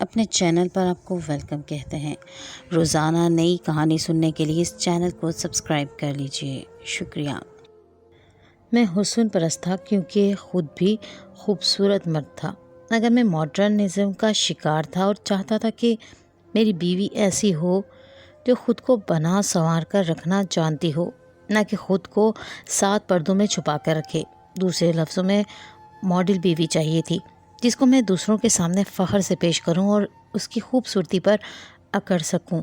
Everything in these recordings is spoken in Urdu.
اپنے چینل پر آپ کو ویلکم کہتے ہیں۔ روزانہ نئی کہانی سننے کے لیے اس چینل کو سبسکرائب کر لیجئے۔ شکریہ۔ میں حسن پرست تھا کیونکہ خود بھی خوبصورت مرد تھا، مگر میں ماڈرنزم کا شکار تھا اور چاہتا تھا کہ میری بیوی ایسی ہو جو خود کو بنا سنوار کر رکھنا جانتی ہو، نہ کہ خود کو 7 پردوں میں چھپا کر رکھے۔ دوسرے لفظوں میں ماڈل بیوی چاہیے تھی جس کو میں دوسروں کے سامنے فخر سے پیش کروں اور اس کی خوبصورتی پر اکڑ سکوں،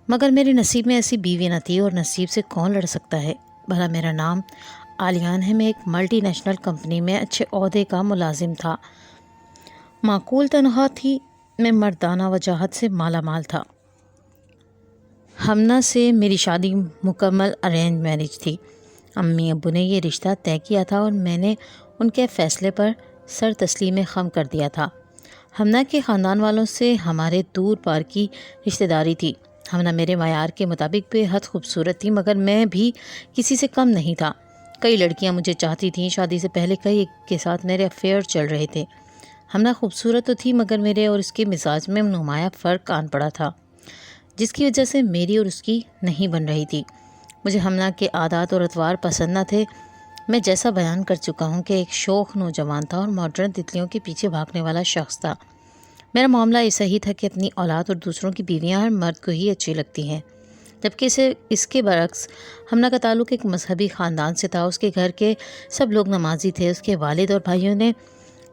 مگر میرے نصیب میں ایسی بیوی نہ تھی، اور نصیب سے کون لڑ سکتا ہے؟ بھلا میرا نام عالیان ہے، میں ایک ملٹی نیشنل کمپنی میں اچھے عہدے کا ملازم تھا، معقول تنخواہ تھی، میں مردانہ وجاہت سے مالا مال تھا۔ ہمنا سے میری شادی مکمل ارینج میرج تھی۔ امی ابو نے یہ رشتہ طے کیا تھا اور میں نے ان کے فیصلے پر سر تسلیم خم کر دیا تھا۔ ہمنا کے خاندان والوں سے ہمارے دور پار کی رشتہ داری تھی۔ ہمنا میرے معیار کے مطابق بے حد خوبصورت تھی، مگر میں بھی کسی سے کم نہیں تھا۔ کئی لڑکیاں مجھے چاہتی تھیں، شادی سے پہلے کئی کے ساتھ میرے افیئر چل رہے تھے۔ ہمنا خوبصورت تو تھی، مگر میرے اور اس کے مزاج میں نمایاں فرق آن پڑا تھا، جس کی وجہ سے میری اور اس کی نہیں بن رہی تھی۔ مجھے ہمنا کے عادات اور اطوار پسند نہ تھے۔ میں جیسا بیان کر چکا ہوں کہ ایک شوخ نوجوان تھا اور ماڈرن تتلیوں کے پیچھے بھاگنے والا شخص تھا۔ میرا معاملہ ایسا ہی تھا کہ اپنی اولاد اور دوسروں کی بیویاں ہر مرد کو ہی اچھی لگتی ہیں، جبکہ اس کے برعکس ہمنا کا تعلق ایک مذہبی خاندان سے تھا۔ اس کے گھر کے سب لوگ نمازی تھے، اس کے والد اور بھائیوں نے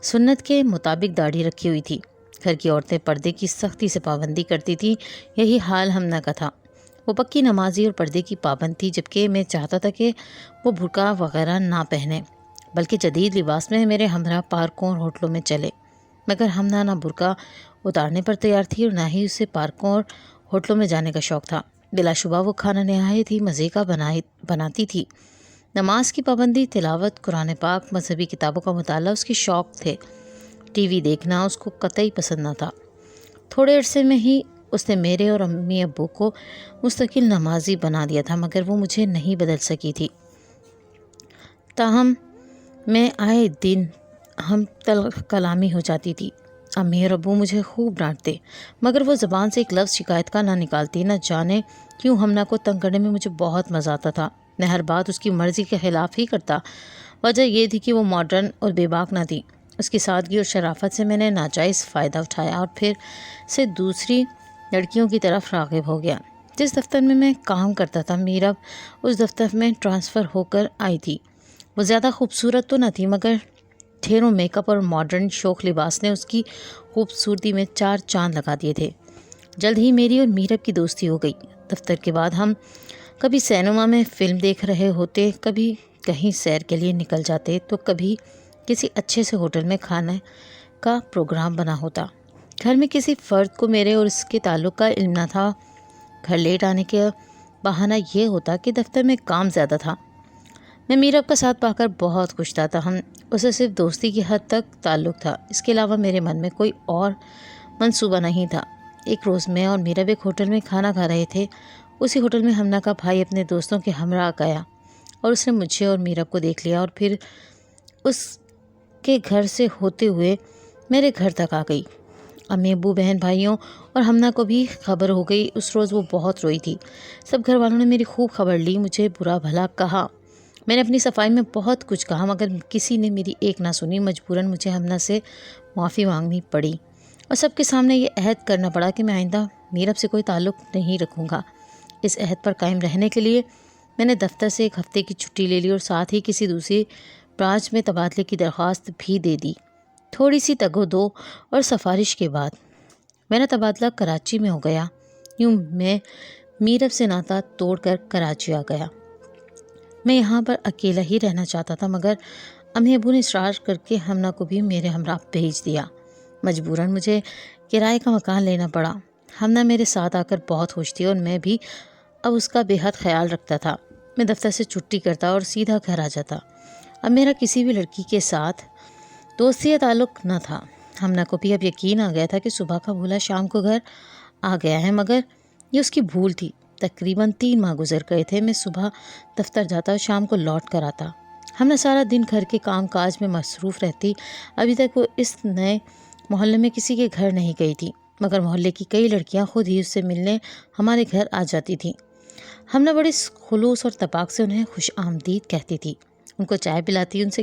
سنت کے مطابق داڑھی رکھی ہوئی تھی۔ گھر کی عورتیں پردے کی سختی سے پابندی کرتی تھیں، یہی حال ہمنا کا تھا۔ وہ پکی نمازی اور پردے کی پابند تھی، جبکہ میں چاہتا تھا کہ وہ برقع وغیرہ نہ پہنے، بلکہ جدید لباس میں میرے ہمراہ پارکوں اور ہوٹلوں میں چلے، مگر ہمنا نہ برقع اتارنے پر تیار تھی اور نہ ہی اسے پارکوں اور ہوٹلوں میں جانے کا شوق تھا۔ بلا شبہ وہ کھانا نہایت ہی مزے کا بناتی تھی۔ نماز کی پابندی، تلاوت قرآن پاک، مذہبی کتابوں کا مطالعہ اس کی شوق تھے۔ ٹی وی دیکھنا اس کو قطعی پسند نہ تھا۔ تھوڑے عرصے میں ہی اس نے میرے اور امی ابو کو مستقل نمازی بنا دیا تھا، مگر وہ مجھے نہیں بدل سکی تھی۔ تاہم میں آئے دن ہم کلامی ہو جاتی تھی۔ امی اور ابو مجھے خوب ڈانٹتے، مگر وہ زبان سے ایک لفظ شکایت کا نہ نکالتی۔ نہ جانے کیوں ہمنا کو تنگ کرنے میں مجھے بہت مزہ آتا تھا۔ میں ہر بات اس کی مرضی کے خلاف ہی کرتا۔ وجہ یہ تھی کہ وہ ماڈرن اور بے باک نہ تھی۔ اس کی سادگی اور شرافت سے میں نے ناجائز فائدہ اٹھایا اور پھر سے دوسری لڑکیوں کی طرف راغب ہو گیا۔ جس دفتر میں کام کرتا تھا، میرا اس دفتر میں ٹرانسفر ہو کر آئی تھی۔ وہ زیادہ خوبصورت تو نہ تھی، مگر ڈھیروں میک اپ اور ماڈرن شوخ لباس نے اس کی خوبصورتی میں 4 چاند لگا دیے تھے۔ جلد ہی میری اور میرب کی دوستی ہو گئی۔ دفتر کے بعد ہم کبھی سینما میں فلم دیکھ رہے ہوتے، کبھی کہیں سیر کے لیے نکل جاتے، تو کبھی کسی اچھے سے ہوٹل میں کھانے کا پروگرام بنا ہوتا۔ گھر میں کسی فرد کو میرے اور اس کے تعلق کا علم نہ تھا۔ گھر لیٹ آنے کا بہانہ یہ ہوتا کہ دفتر میں کام زیادہ تھا۔ میں میرب کا ساتھ پا کر بہت خوش تھا۔ ہم اسے صرف دوستی کی حد تک تعلق تھا، اس کے علاوہ میرے من میں کوئی اور منصوبہ نہیں تھا۔ ایک روز میں اور میرب ایک ہوٹل میں کھانا کھا رہے تھے۔ اسی ہوٹل میں ہمنا کا بھائی اپنے دوستوں کے ہمراہ گیا اور اس نے مجھے اور میرب کو دیکھ لیا، اور پھر اس کے گھر سے ہوتے ہوئے میرے گھر تک آ گئی۔ امی ابو، بہن بھائیوں اور ہمنا کو بھی خبر ہو گئی۔ اس روز وہ بہت روئی تھی۔ سب گھر والوں نے میری خوب خبر لی، مجھے برا بھلا کہا۔ میں نے اپنی صفائی میں بہت کچھ کہا، مگر کسی نے میری ایک نہ سنی۔ مجبوراً مجھے ہمنا سے معافی مانگنی پڑی اور سب کے سامنے یہ عہد کرنا پڑا کہ میں آئندہ میرب سے کوئی تعلق نہیں رکھوں گا۔ اس عہد پر قائم رہنے کے لیے میں نے دفتر سے 1 ہفتے کی چھٹی لے لی اور ساتھ ہی کسی دوسری برانچ میں تبادلے کی درخواست بھی دے دی۔ تھوڑی سی تگ و دو اور سفارش کے بعد میرا تبادلہ کراچی میں ہو گیا۔ یوں میں میرب سے ناطہ توڑ کر کراچی آ گیا۔ میں یہاں پر اکیلا ہی رہنا چاہتا تھا، مگر امی ابو نے اصرار کر کے ہمنا کو بھی میرے ہمراہ بھیج دیا۔ مجبوراً مجھے کرائے کا مکان لینا پڑا۔ ہمنا میرے ساتھ آ کر بہت خوش تھی اور میں بھی اب اس کا بے حد خیال رکھتا تھا۔ میں دفتر سے چھٹی کرتا اور سیدھا گھر آ جاتا۔ اب میرا کسی بھی لڑکی کے ساتھ دوستی یا تعلق نہ تھا۔ ہمنا کو بھی اب یقین آ گیا تھا کہ صبح کا بھولا شام کو گھر آ گیا ہے، مگر یہ اس کی بھول تھی۔ تقریباً 3 ماہ گزر گئے تھے۔ میں صبح دفتر جاتا اور شام کو لوٹ کر آتا۔ ہمنا سارا دن گھر کے کام کاج میں مصروف رہتی۔ ابھی تک وہ اس نئے محلے میں کسی کے گھر نہیں گئی تھی، مگر محلے کی کئی لڑکیاں خود ہی اس سے ملنے ہمارے گھر آ جاتی تھیں۔ ہم نے بڑے خلوص اور تپاک سے انہیں خوش آمدید کہتی تھی، ان کو چائے پلاتی، ان سے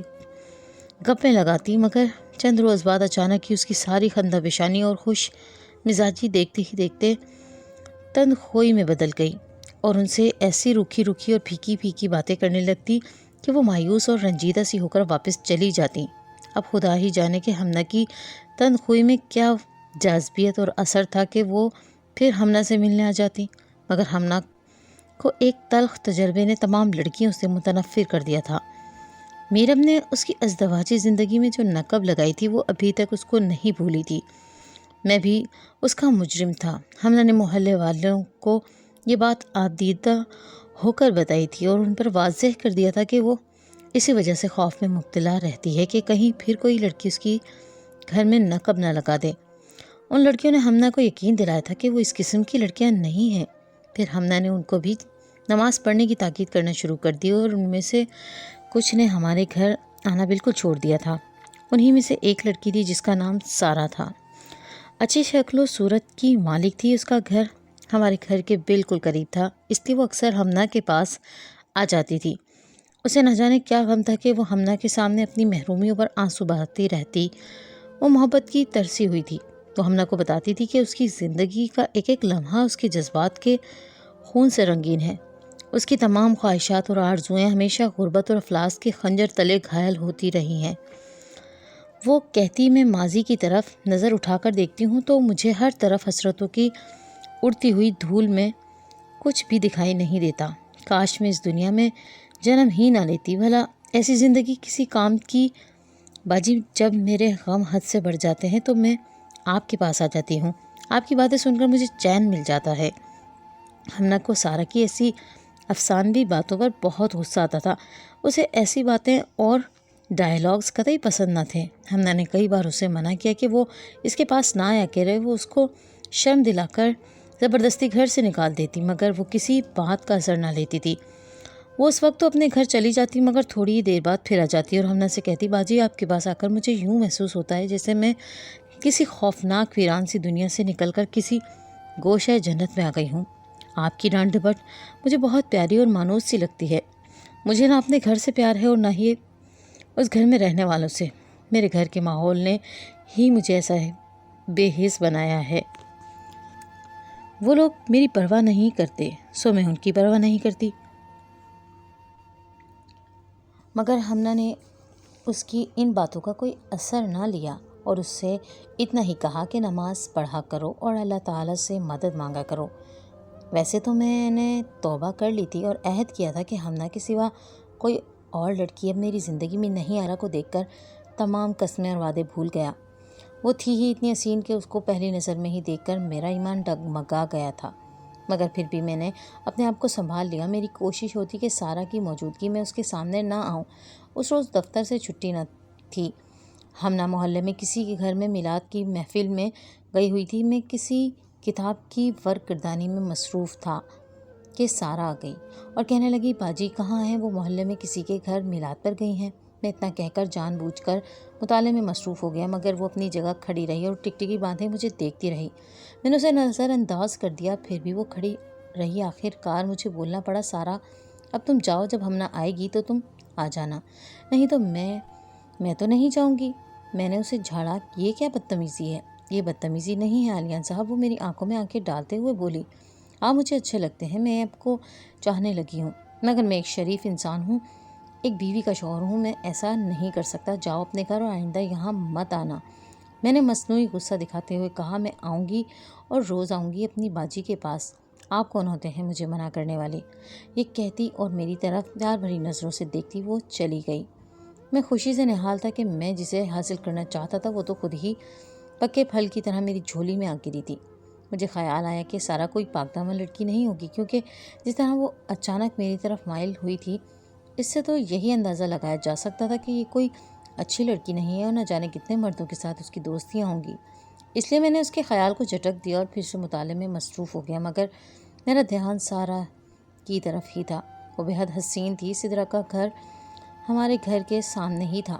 گپیں لگاتی، مگر چند روز بعد اچانک ہی اس کی ساری خندہ پیشانی اور خوش مزاجی دیکھتے ہی دیکھتے تند خوئی میں بدل گئی، اور ان سے ایسی روکھی روکھی اور پھیکی پھیکی باتیں کرنے لگتی کہ وہ مایوس اور رنجیدہ سی ہو کر واپس چلی جاتی۔ اب خدا ہی جانے کہ ہمنا کی تند خوئی میں کیا جاذبیت اور اثر تھا کہ وہ پھر ہمنا سے ملنے آ جاتی، مگر ہمنا کو ایک تلخ تجربے نے تمام لڑکیوں سے متنفر کر دیا تھا۔ میرب نے اس کی ازدواجی زندگی میں جو نقب لگائی تھی وہ ابھی تک اس کو نہیں بھولی تھی۔ میں بھی اس کا مجرم تھا۔ ہمنا نے محلے والوں کو یہ بات آدیدہ ہو کر بتائی تھی اور ان پر واضح کر دیا تھا کہ وہ اسی وجہ سے خوف میں مبتلا رہتی ہے کہ کہیں پھر کوئی لڑکی اس کی گھر میں نقب نہ لگا دے۔ ان لڑکیوں نے ہمنا کو یقین دلایا تھا کہ وہ اس قسم کی لڑکیاں نہیں ہیں۔ پھر ہمنا نے ان کو بھی نماز پڑھنے کی تاکید کرنا شروع کر دی اور ان میں سے کچھ نے ہمارے گھر آنا بالکل چھوڑ دیا تھا۔ انہی میں سے ایک لڑکی تھی جس کا نام سارا تھا۔ اچھی شکل و صورت کی مالک تھی، اس کا گھر ہمارے گھر کے بالکل قریب تھا، اس لیے وہ اکثر ہمنا کے پاس آ جاتی تھی۔ اسے نہ جانے کیا غم تھا کہ وہ ہمنا کے سامنے اپنی محرومیوں پر آنسو بہاتی رہتی۔ وہ محبت کی ترسی ہوئی تھی۔ وہ ہمنا کو بتاتی تھی کہ اس کی زندگی کا ایک ایک لمحہ اس کے جذبات کے خون سے رنگین ہے۔ اس کی تمام خواہشات اور آرزوئیں ہمیشہ غربت اور افلاس کے خنجر تلے گھائل ہوتی رہی ہیں۔ وہ کہتی، میں ماضی کی طرف نظر اٹھا کر دیکھتی ہوں تو مجھے ہر طرف حسرتوں کی اڑتی ہوئی دھول میں کچھ بھی دکھائی نہیں دیتا۔ کاش میں اس دنیا میں جنم ہی نہ لیتی، بھلا ایسی زندگی کسی کام کی باجی۔ جب میرے غم حد سے بڑھ جاتے ہیں تو میں آپ کے پاس آ جاتی ہوں، آپ کی باتیں سن کر مجھے چین مل جاتا ہے۔ ہمنا کو سارا کی ایسی افسانوی باتوں پر بہت غصہ آتا تھا۔ اسے ایسی باتیں اور ڈائیلاگز قطعی پسند نہ تھے۔ ہمنا نے کئی بار اسے منع کیا کہ وہ اس کے پاس نہ آیا کرے، وہ اس کو شرم دلا کر زبردستی گھر سے نکال دیتی، مگر وہ کسی بات کا اثر نہ لیتی تھی۔ وہ اس وقت تو اپنے گھر چلی جاتی، مگر تھوڑی ہی دیر بعد پھر آ جاتی اور ہمنا سے کہتی، باجی آپ کے پاس آ کر مجھے یوں محسوس ہوتا ہے جیسے میں کسی خوفناک ویران سی دنیا سے نکل کر کسی گوشہ جنت میں آ گئی ہوں۔ آپ کی ڈانٹ ڈپٹ مجھے بہت پیاری اور مانوس سی لگتی ہے۔ مجھے نہ اپنے گھر سے پیار ہے اور نہ ہی اس گھر میں رہنے والوں سے۔ میرے گھر کے ماحول نے ہی مجھے ایسا بے حس بنایا ہے۔ وہ لوگ میری پرواہ نہیں کرتے، سو میں ان کی پرواہ نہیں کرتی۔ مگر ہمنا نے اس کی ان باتوں کا کوئی اثر نہ لیا اور اس سے اتنا ہی کہا کہ نماز پڑھا کرو اور اللہ تعالیٰ سے مدد مانگا کرو۔ ویسے تو میں نے توبہ کر لی تھی اور عہد کیا تھا کہ ہمنا کے سوا کوئی اور لڑکی اب میری زندگی میں نہیں۔ آرا کو دیکھ کر تمام قسمیں اور وعدے بھول گیا۔ وہ تھی ہی اتنی حسین کہ اس کو پہلی نظر میں ہی دیکھ کر میرا ایمان ڈگمگا گیا تھا، مگر پھر بھی میں نے اپنے آپ کو سنبھال لیا۔ میری کوشش ہوتی کہ سارا کی موجودگی میں اس کے سامنے نہ آؤں۔ اس روز دفتر سے چھٹی نہ تھی۔ ہمنا محلے میں کسی کے گھر میں میلاد کی محفل میں گئی ہوئی تھی۔ میں کسی کتاب کی ورق گردانی میں مصروف تھا کہ سارا آ گئی اور کہنے لگی، باجی کہاں ہیں؟ وہ محلے میں کسی کے گھر میلاد پر گئی ہیں۔ میں اتنا کہہ کر جان بوجھ کر مطالعے میں مصروف ہو گیا، مگر وہ اپنی جگہ کھڑی رہی اور ٹکٹکی باندھے مجھے دیکھتی رہی۔ میں نے اسے نظر انداز کر دیا، پھر بھی وہ کھڑی رہی۔ آخر کار مجھے بولنا پڑا، سارا اب تم جاؤ، جب ہمنا آئے گی تو تم آ جانا، نہیں تو میں تو نہیں جاؤں گی۔ میں نے اسے جھاڑا، یہ کیا بدتمیزی ہے؟ یہ بدتمیزی نہیں ہے عالیان صاحب۔ وہ میری آنکھوں میں آنکھیں ڈالتے ہوئے بولی، آپ مجھے اچھے لگتے ہیں، میں آپ کو چاہنے لگی ہوں، مگر میں ایک شریف انسان ہوں، ایک بیوی کا شوہر ہوں، میں ایسا نہیں کر سکتا۔ جاؤ اپنے گھر اور آئندہ یہاں مت آنا۔ میں نے مصنوعی غصہ دکھاتے ہوئے کہا، میں آؤں گی اور روز آؤں گی اپنی باجی کے پاس، آپ کون ہوتے ہیں مجھے منع کرنے والے؟ یہ کہتی اور میری طرف پیار بھری نظروں سے دیکھتی وہ چلی گئی۔ میں خوشی سے نہال تھا کہ میں جسے حاصل کرنا چاہتا تھا وہ تو خود ہی پکے پھل کی طرح میری جھولی میں آ گری تھی۔ مجھے خیال آیا کہ سارا کوئی پاک دامن لڑکی نہیں ہوگی، کیونکہ جس طرح وہ اچانک میری طرف مائل ہوئی تھی، اس سے تو یہی اندازہ لگایا جا سکتا تھا کہ یہ کوئی اچھی لڑکی نہیں ہے اور نہ جانے کتنے مردوں کے ساتھ اس کی دوستیاں ہوں گی۔ اس لیے میں نے اس کے خیال کو جھٹک دیا اور پھر سے مطالعے میں مصروف ہو گیا، مگر میرا دھیان سارا کی طرف ہی تھا۔ وہ بے حد حسین تھی۔ سدرا کا گھر ہمارے گھر کے سامنے ہی تھا۔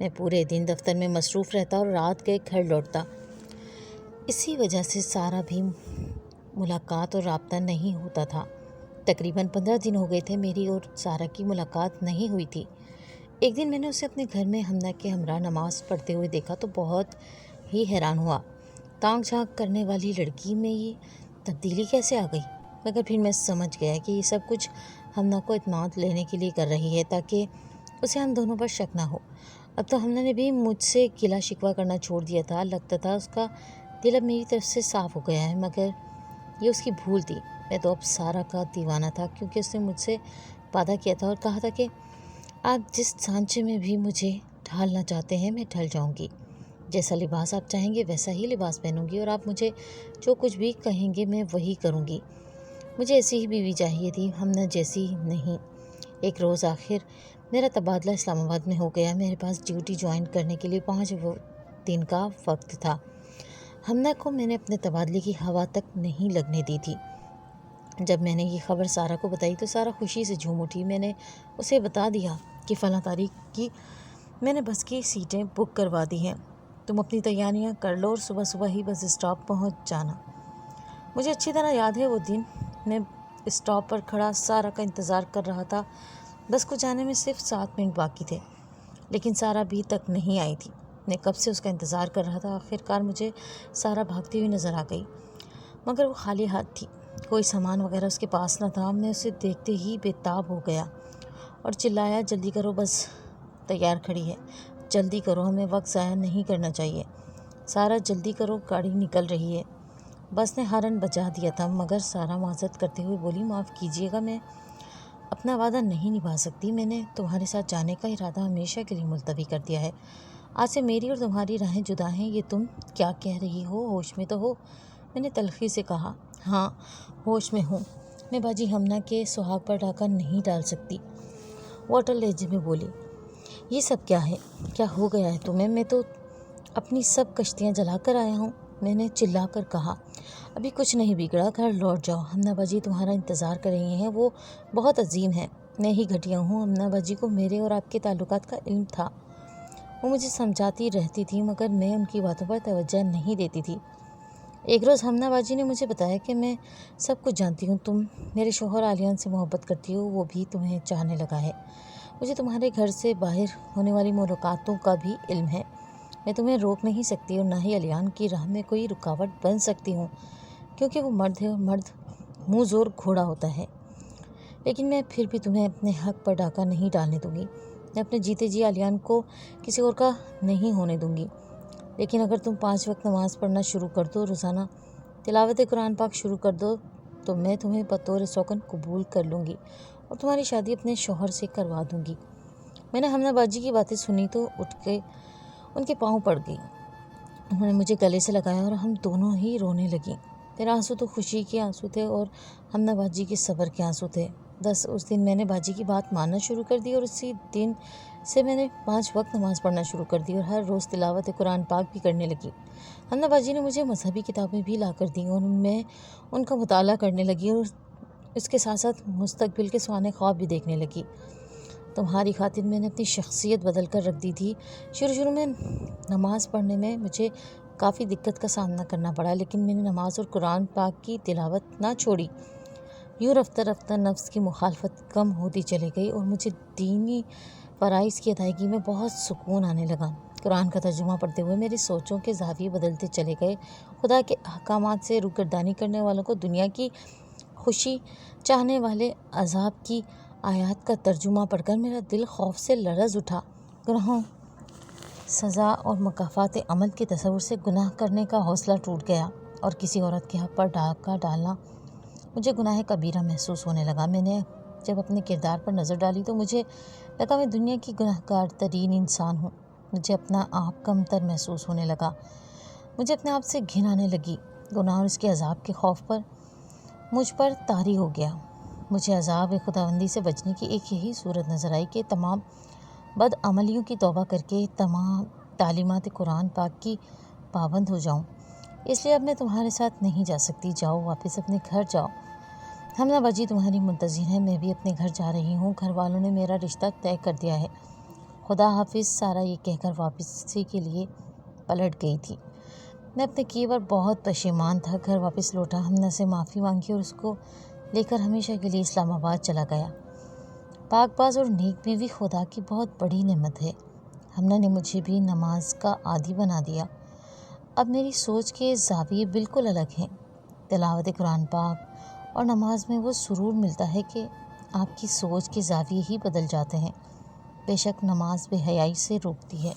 میں پورے دن دفتر میں مصروف رہتا اور رات کے گھر لوٹتا۔ اسی وجہ سے سارا بھی ملاقات اور رابطہ نہیں ہوتا تھا۔ تقریباً 15 دن ہو گئے تھے میری اور سارا کی ملاقات نہیں ہوئی تھی۔ ایک دن میں نے اسے اپنے گھر میں حمنا کے ہمراہ نماز پڑھتے ہوئے دیکھا تو بہت ہی حیران ہوا۔ تانگ جھانک کرنے والی لڑکی میں یہ تبدیلی کیسے آ گئی؟ مگر پھر میں سمجھ گیا کہ یہ سب کچھ حمنا کو اعتماد لینے کے لیے کر رہی ہے تاکہ اسے ہم دونوں پر شک نہ ہو۔ اب تو حمنا نے بھی مجھ سے گلہ شکوہ کرنا چھوڑ دیا تھا۔ لگتا تھا اس کا دل اب میری طرف سے صاف ہو گیا ہے، مگر یہ اس کی بھول تھی۔ میں تو اب سارا کا دیوانہ تھا، کیونکہ اس نے مجھ سے وعدہ کیا تھا اور کہا تھا کہ آپ جس سانچے میں بھی مجھے ڈھالنا چاہتے ہیں میں ڈھل جاؤں گی۔ جیسا لباس آپ چاہیں گے ویسا ہی لباس پہنوں گی، اور آپ مجھے جو کچھ بھی کہیں گے میں وہی کروں گی۔ مجھے ایسی ہی بیوی چاہیے تھی، حمنا جیسی نہیں۔ ایک روز آخر میرا تبادلہ اسلام آباد میں ہو گیا۔ میرے پاس ڈیوٹی جوائن کرنے کے لیے 5 دن کا وقت تھا۔ حمنا کو میں نے اپنے تبادلے کی ہوا تک نہیں لگنے دی تھی۔ جب میں نے یہ خبر سارا کو بتائی تو سارا خوشی سے جھوم اٹھی۔ میں نے اسے بتا دیا کہ فلاں تاریخ کی میں نے بس کی سیٹیں بک کروا دی ہیں، تم اپنی تیاریاں کر لو اور صبح صبح ہی بس اسٹاپ پہنچ جانا۔ مجھے اچھی طرح یاد ہے وہ دن میں اسٹاپ پر کھڑا سارا کا انتظار کر رہا تھا۔ بس کو جانے میں صرف 7 منٹ باقی تھے، لیکن سارا ابھی تک نہیں آئی تھی۔ میں کب سے اس کا انتظار کر رہا تھا۔ آخر کار مجھے سارا بھاگتی ہوئی نظر آ گئی، مگر وہ خالی ہاتھ تھی، کوئی سامان وغیرہ اس کے پاس نہ تھا۔ میں اسے دیکھتے ہی بے تاب ہو گیا اور چلایا، جلدی کرو، بس تیار کھڑی ہے، جلدی کرو، ہمیں وقت ضائع نہیں کرنا چاہیے۔ سارا جلدی کرو، گاڑی نکل رہی ہے۔ بس نے ہارن بجا دیا تھا، مگر سارا معذرت کرتے ہوئے بولی، معاف کیجیے گا، میں اپنا وعدہ نہیں نبھا سکتی۔ میں نے تمہارے ساتھ جانے کا ارادہ ہمیشہ کے لیے ملتوی کر دیا ہے۔ آج سے میری اور تمہاری راہیں جدا ہیں۔ یہ تم کیا کہہ رہی ہو؟ ہوش میں تو ہو؟ میں نے تلخی سے کہا۔ ہاں، ہوش میں ہوں۔ میں باجی حمنا کے سہاگ پر ڈاکہ نہیں ڈال سکتی، وہ اٹل لہجے میں بولی۔ یہ سب کیا ہے؟ کیا ہو گیا ہے تمہیں؟ میں تو اپنی سب کشتیاں جلا کر آیا ہوں، میں نے چلا کر کہا۔ ابھی کچھ نہیں بگڑا، گھر لوٹ جاؤ، حمنا باجی تمہارا انتظار کر رہی ہیں، وہ بہت عظیم ہیں۔ میں ہی گھٹیا ہوں، حمنا باجی کو میرے اور آپ کے تعلقات کا علم تھا، وہ مجھے سمجھاتی رہتی تھی، مگر میں ان کی باتوں پر توجہ نہیں دیتی تھی۔ ایک روز حمنا باجی نے مجھے بتایا کہ میں سب کچھ جانتی ہوں، تم میرے شوہر عالیان سے محبت کرتی ہو، وہ بھی تمہیں چاہنے لگا ہے۔ مجھے تمہارے گھر سے باہر ہونے والی ملاقاتوں کا بھی علم ہے۔ میں تمہیں روک نہیں سکتی اور نہ ہی علیان کی راہ میں کوئی رکاوٹ بن سکتی ہوں، کیونکہ وہ مرد ہے اور مرد منہ زور گھوڑا ہوتا ہے۔ لیکن میں پھر بھی تمہیں اپنے حق پر ڈاکہ نہیں ڈالنے دوں گی۔ میں اپنے جیتے جی علیان کو کسی اور کا نہیں ہونے دوں گی۔ لیکن اگر تم 5 وقت نماز پڑھنا شروع کر دو، روزانہ تلاوت قرآن پاک شروع کر دو، تو میں تمہیں بطور سوگن قبول کر لوں گی اور تمہاری شادی اپنے شوہر سے کروا دوں گی۔ میں نے حمنا باجی کی باتیں سنی تو اٹھ کے ان کے پاؤں پڑ گئی۔ انہوں نے مجھے گلے سے لگایا اور ہم دونوں ہی رونے لگیں۔ میرا آنسو تو خوشی کے آنسو تھے اور حمنا باجی کے صبر کے آنسو تھے۔ بس اس دن میں نے باجی کی بات ماننا شروع کر دی اور اسی دن سے میں نے 5 وقت نماز پڑھنا شروع کر دی اور ہر روز تلاوت قرآن پاک بھی کرنے لگی۔ حمنا باجی نے مجھے مذہبی کتابیں بھی لا کر دیں اور میں ان کا مطالعہ کرنے لگی اور اس کے ساتھ ساتھ مستقبل کے سہانے خواب بھی دیکھنے لگی۔ تمہاری خاطر میں نے اپنی شخصیت بدل کر رکھ دی تھی۔ شروع میں نماز پڑھنے میں مجھے کافی دقت کا سامنا کرنا پڑا، لیکن میں نے نماز اور قرآن پاک کی تلاوت نہ چھوڑی۔ یوں رفتہ رفتہ نفس کی مخالفت کم ہوتی چلی گئی اور مجھے دینی فرائض کی ادائیگی میں بہت سکون آنے لگا۔ قرآن کا ترجمہ پڑھتے ہوئے میری سوچوں کے زاویے بدلتے چلے گئے۔ خدا کے احکامات سے روگردانی کرنے والوں کو دنیا کی خوشی چاہنے والے عذاب کی آیات کا ترجمہ پڑھ کر میرا دل خوف سے لرز اٹھا۔ گناہوں، سزا اور مکافات عمل کے تصور سے گناہ کرنے کا حوصلہ ٹوٹ گیا اور کسی عورت کے حق پر ڈاکہ ڈالنا مجھے گناہ کبیرہ محسوس ہونے لگا۔ میں نے جب اپنے کردار پر نظر ڈالی تو مجھے لگا میں دنیا کی گناہگار ترین انسان ہوں۔ مجھے اپنا آپ کمتر محسوس ہونے لگا، مجھے اپنے آپ سے گھن آنے لگی۔ گناہ اور اس کے عذاب کے خوف پر مجھ پر طاری ہو گیا۔ مجھے عذاب خداوندی سے بچنے کی ایک یہی صورت نظر آئی کہ تمام بد عملیوں کی توبہ کر کے تمام تعلیمات قرآن پاک کی پابند ہو جاؤں۔ اس لیے اب میں تمہارے ساتھ نہیں جا سکتی، جاؤ واپس اپنے گھر جاؤ۔ حمنا باجی تمہاری منتظر ہے، میں بھی اپنے گھر جا رہی ہوں، گھر والوں نے میرا رشتہ طے کر دیا ہے۔ خدا حافظ سارا یہ کہہ کر واپسی کے لیے پلٹ گئی تھی۔ میں اپنے کیے پر بہت پشیمان تھا۔ گھر واپس لوٹا، ہمنا سے معافی مانگی اور اس کو لے کر ہمیشہ کے لیے اسلام آباد چلا گیا۔ پاک باز اور نیک بیوی خدا کی بہت بڑی نعمت ہے۔ ہمنا نے مجھے بھی نماز کا عادی بنا دیا۔ اب میری سوچ کے زاویے بالکل الگ ہیں۔ تلاوت قرآن پاک اور نماز میں وہ سرور ملتا ہے کہ آپ کی سوچ کے زاویے ہی بدل جاتے ہیں۔ بے شک نماز بے حیائی سے روکتی ہے۔